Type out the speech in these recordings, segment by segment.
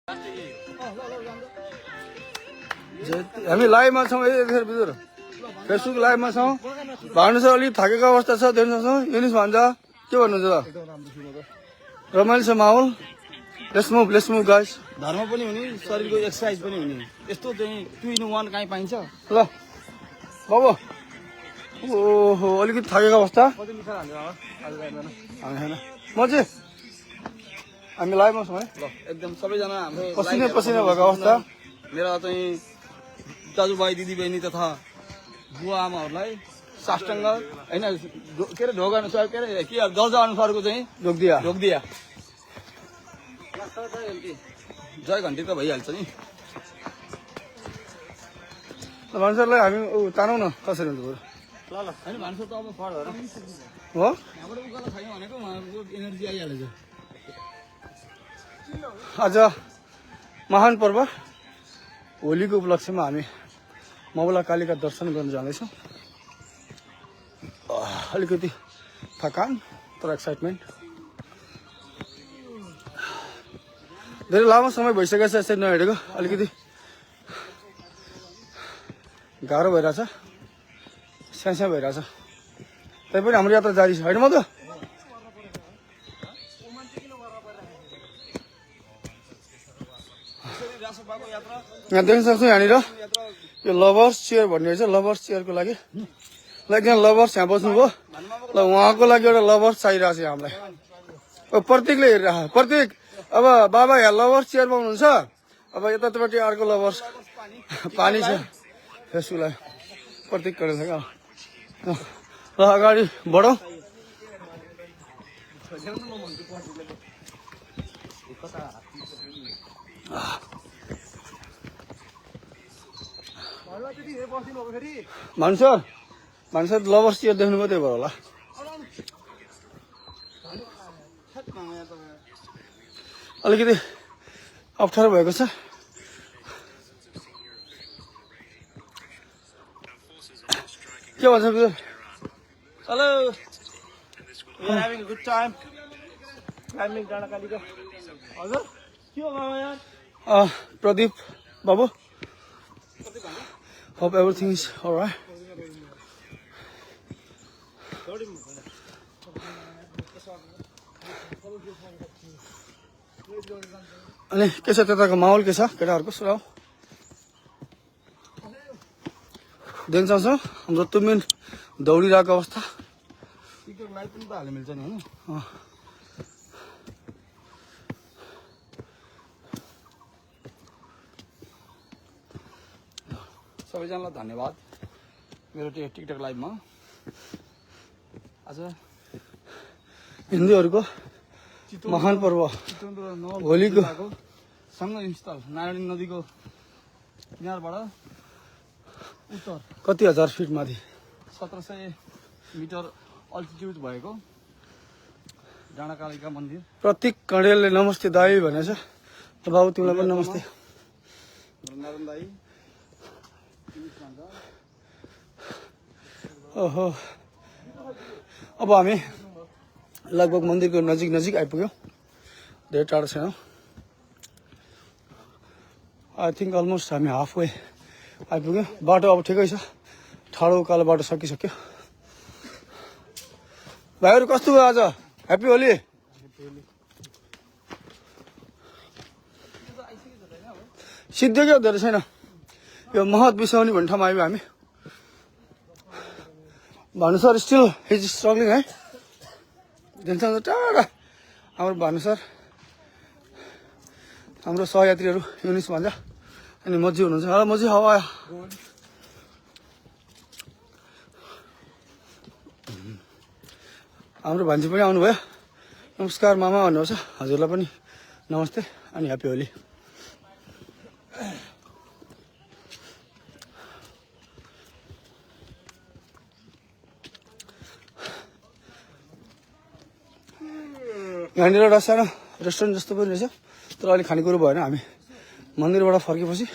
हामी लाइभमा छौँ हजुर फेसबुक लाइभमा छौँ भानु सर अलिक थाकेको अवस्था छ देख्न सक्छौँ युनिस भन्छ के भन्नुहुन्छ रमाइलो छ माहौल लेट्स मुभ गाइस धर्म पनि हुने शरीरको एक्सर्साइज पनि हुने यस्तो चाहिँ 2 in 1 कहीँ पाइन्छ ल बाबु ओहो अलिकति थाकेको अवस्था कति मिठा हान्छ होइन म चाहिँ हामी लाइभमा छौँ है ल एकदम सबैजना हाम्रो पसिना भएको अवस्था मेरा चाहिँ दाजुभाइ दिदीबहिनी तथा बुवा आमाहरूलाई साष्टाङ्ग होइन के अरे ढोका अनुसार के अरे के दर्जा अनुसारको चाहिँ ढोकिदिया जय घन्टी त भइहाल्छ नि भान्सरलाई हामी तानौँ न कसरी हुन्छ बरु ल होइन भान्सर त अब फर हो यहाँबाट उकालो खायौँ भनेको उहाँको एनर्जी आइहाल्छ आज महान पर्व होलीको उपलक्ष्यमा हामी मौला कालीका दर्शन गर्न जाँदैछौँ अलिकति थकान तर एक्साइटमेन्ट धेरै लामो समय भइसकेको छ यसरी नहिँडेको अलिकति गाह्रो भइरहेछ स्याहाँ भइरहेछ तैपनि हाम्रो यात्रा जारी छ होइन म त यहाँ देख्न सक्छौँ यहाँनिर यो लभर्स चेयर भन्ने रहेछ लभर्स चेयरको लागि ल एकजना लभर्स यहाँ बस्नुभयो ल उहाँको लागि एउटा लभर्स चाहिरहेको छ हामीलाई प्रतीकले हेरिरहेको प्रतीक अब बाबा यहाँ लभर्स चेयरमा हुनुहुन्छ अब यतापट्टि अर्को लभर्स पानी छ फेसबुकलाई प्रतीक गरेको छ क्या ल अगाडि बढौँ भान्सर लभर्स चेयर देख्नुभयो त्यही भएर होला अलिकति अप्ठ्यारो भएको छ के भन्छ बिजुर hello we are having a good time climbing डाँडाकालीको हजुर के हो मामा यार प्रदीप बाबु होप एभ्रिथिङ इज अलराइट अनि के छ त्यताको माहौल के छ केटाहरूको सुनाऊ देख्न सक्छौँ हाम्रो तुमिन दौडिरहेको अवस्था टिकटक लाइभ पनि त हाल्नु मिल्छ नि होइन सबैजनालाई धन्यवाद मेरो टिकटक लाइभमा आज हिन्दूहरूको महान पर्व होलीको सङ्गम स्थल नारायणी नदीको किनारबाट उत्तर कति हजार फिट माथि 1700 मिटर अल्टिट्युड भएको डाँडाकालीका मन्दिर प्रतीक कँडेलले नमस्ते दाई भनेछ बाबु तिमीलाई पनि नमस्ते नारायण दाई ओहो अब हामी लगभग मन्दिरको नजिक आइपुग्यौँ धेरै टाढो छैनौँ आई थिङ्क अलमोस्ट हामी हाफ वे आइपुग्यौँ बाटो अब ठिकै छ ठाडो उकालो बाटो सकिसक्यो भाइहरू कस्तो भयो आज ह्याप्पी होली सिद्धि क्या धेरै छैन यो महत बिसाउने भन्ने ठाउँमा आयौँ हामी भानु सर स्टिल हिज स्ट्रगलिङ है टेन्सन टाढा हाम्रो भानु सर हाम्रो सहयात्रीहरू युनिस भन्छ अनि मजी हुनुहुन्छ होला मजी हावा हाम्रो भान्जी पनि आउनुभयो नमस्कार मामा भन्नुहोस् हजुरलाई पनि नमस्ते अनि ह्याप्पी होली यहाँनिर एउटा सानो रेस्टुरेन्ट जस्तो पनि रहेछ तर अहिले खानेकुरो भएन हामी मन्दिरबाट फर्केपछि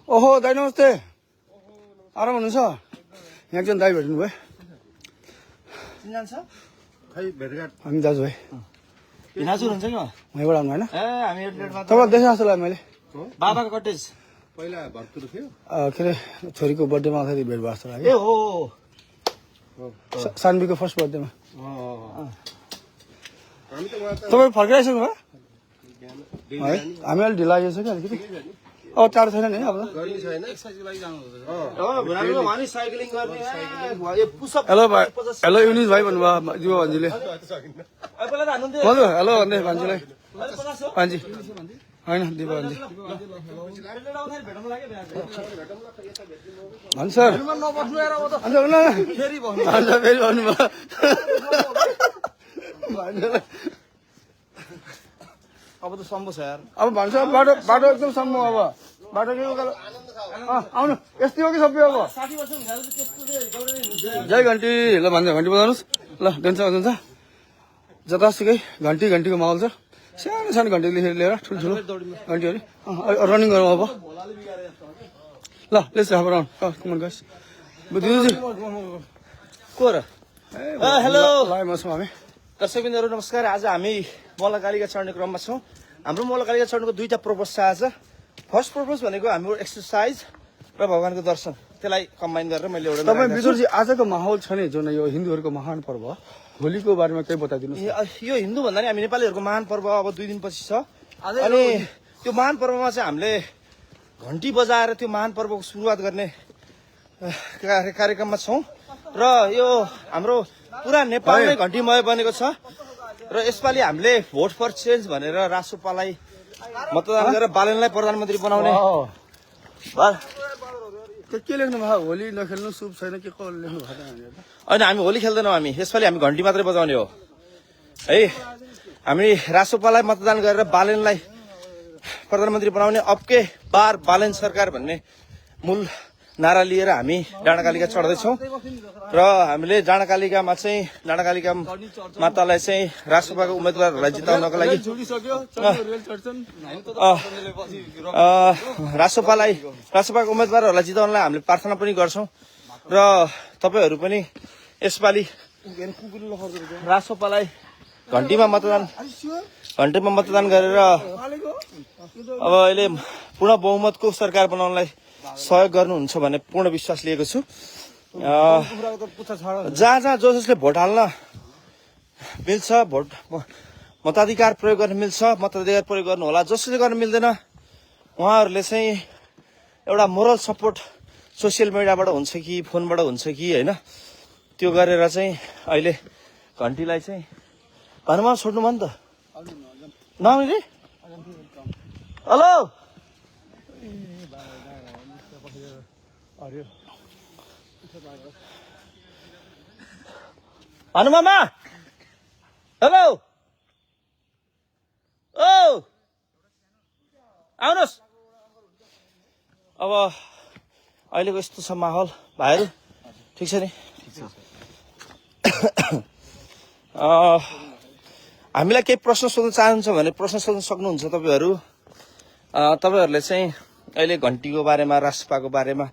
ओहो दाइ नमस्ते आराम हुनुहुन्छ यहाँ एकजना दाइ भेट्नु भयो हामी दाजुभाइ भिनाजुर हुन्छ कि वहीँबाट आउनु होइन ए हामी एडलेटमा तपाईँलाई देखेँ जस्तो लाग्यो मैले बाबाको कटेज के अरे छोरीको बर्थडेमा आउँदाखेरि भेट भएको जस्तो ए लाग्यो हो सानवीको फर्स्ट बर्थडेमा तपाईँ फर्किआइसक्नु भयो है हामी अलिक ढिला आइएछ कि अलिकति अब टाढो छैन नि अब हामी साइक्लिङ गर्ने हेलो भाइ हेलो युनिस भाइ भन्नुभयो दिवा भान्जीले भन्नु हेलो भन्दै भान्जीलाई भान्जी होइन दिवा भान्जी भन्छ सर फेरि भन्नुभयो अब त सम्भव छ यार अब भन्छ बाटो बाटो एकदम सम्भव अब बाटो के आउनु यस्तै हो कि सबै अब 60 वर्ष हुँदा त्यस्तो जय घन्टी ल भन्छ घन्टी बजाउनुहोस् ल जान्छ जान्छ जतासुकै घन्टीको माहौल छ सानो सानो घन्टीदेखि लिएर ठुल्ठुलो घन्टीहरू रनिङ गरौँ अब ल लेट्स हाफ राउन्ड कमन गाइस दिदीजी को र हेलो लाइ मछौँ हामी दर्शकबिन्दुहरू नमस्कार आज हामी मल्लकालिका चढ्ने क्रममा छौँ हाम्रो मल्लकालिका चढ्नुको दुईटा पर्पज छ आज फर्स्ट पर्पज भनेको हाम्रो एक्सर्साइज र भगवानको दर्शन त्यसलाई कम्बाइन गरेर मैले एउटा तपाईँ विदुरजी आजको माहौल छ नि जुन यो हिन्दूहरूको महान पर्व होलीको बारेमा केही बताइदिनुहोस् यो हिन्दू भन्दा नि हामी नेपालीहरूको महान पर्व अब 2 दिनपछि छ अनि त्यो महान पर्वमा चाहिँ हामीले घन्टी बजाएर त्यो महान पर्वको सुरुवात गर्ने कार्यक्रममा छौँ र यो हाम्रो पुरा नेपाल नै घन्टीमय बनेको छ र यसपालि हामीले भोट फर चेन्ज भनेर रासोपालाई मतदान गरेर बालनलाई प्रधानमन्त्री बनाउने के लेख्नु भयो होली नखेल्नु शुभ छैन के को लेख्नु भएको होइन हामी होली खेल्दैनौँ हामी यसपालि हामी घन्टी मात्रै बजाउने हो है हामी रासोपालाई मतदान गरेर बालनलाई प्रधानमन्त्री बनाउने अबके बार बालन सरकार भन्ने मूल नारा लिएर हामी डाँडाकालिका चढ्दैछौँ र हामीले डाँडाकालिकामा चाहिँ डाँडाकालिका मातालाई चाहिँ रासोपाको उम्मेदवारहरूलाई जिताउनको लागि रासोपाको उम्मेदवारहरूलाई जिताउनलाई हामीले प्रार्थना पनि गर्छौँ र तपाईँहरू पनि यसपालि रासोपालाई घन्टीमा मतदान गरेर अब अहिले पूर्ण बहुमतको सरकार बनाउनलाई सहयोग गर्नुहुन्छ भन्ने पूर्ण विश्वास लिएको छु जहाँ जहाँ जसले भोट हाल्न मिल्छ भोट मताधिकार प्रयोग गर्न मिल्छ मताधिकार प्रयोग गर्नु होला जसले गर्न मिल्दैन उहाँहरूले चाहिँ एउटा मोरल सपोर्ट सोसियल मिडियाबाट हुन्छ कि फोनबाट हुन्छ कि होइन त्यो गरेर चाहिँ अहिले घन्टीलाई चाहिँ घरमा छोड्नु भयो नि त नआउने रे हेलो हनुमामा हेलो ओ आउनुहोस् अब अहिलेको यस्तो छ माहौल भाइहरू ठिक छ नि हामीलाई केही प्रश्न सोध्न चाहनुहुन्छ भने प्रश्न सोध्न सक्नुहुन्छ तपाईँहरू तपाईँहरूले चाहिँ अहिले घन्टीको बारेमा रासपाको बारेमा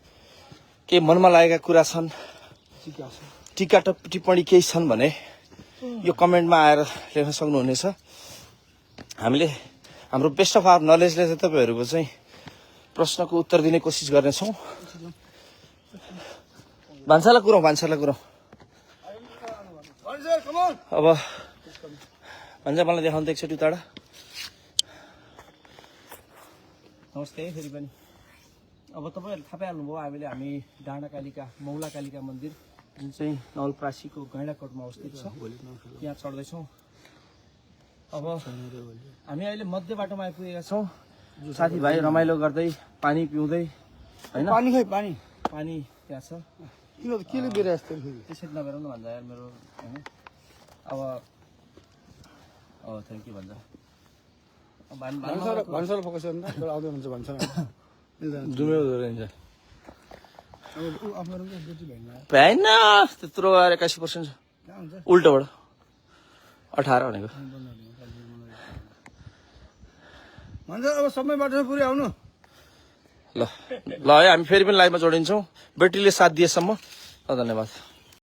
केही मनमा लागेका कुरा छन् टिका टिप्पणी केही छन् भने यो कमेन्टमा आएर लेख्न सक्नुहुनेछ हामीले हाम्रो बेस्ट अफ आवर नलेजले चाहिँ तपाईँहरूको चाहिँ प्रश्नको उत्तर दिने कोसिस गर्नेछौँ भान्साला कुरौँ अब भन्छ मलाई देखाउनु त एकचोटि टाढा नमस्ते फेरि पनि अब तपाईँहरूले थाहा पाइहाल्नुभयो हामी डाँडाकालिका मौलाकालिका मन्दिर जुन चाहिँ नवलप्रासीको गैँडाकोटमा अवस्थित छ त्यहाँ चढ्दैछौँ अब हामी अहिले मध्य बाटोमा आइपुगेका छौँ साथीभाइ रमाइलो गर्दै पानी पिउँदै होइन पानी त्यहाँ छ केले बेरा जस्तो त्यसरी नबेर न भन्दा यार मेरो होइन अब थ्याङ्क यू भन्छ भन्साल फोकस गर्नु आउँदै हुन्छ भन्छ जुमे रहन्छ भ्याइन त्यत्रो 81% छ उल्टोबाट 18 भनेको भन्छ अब सबै बाटो पुरै आउनु ल है हामी फेरि पनि लाइभमा जोडिन्छौँ बेटीले साथ दिएसम्म धन्यवाद।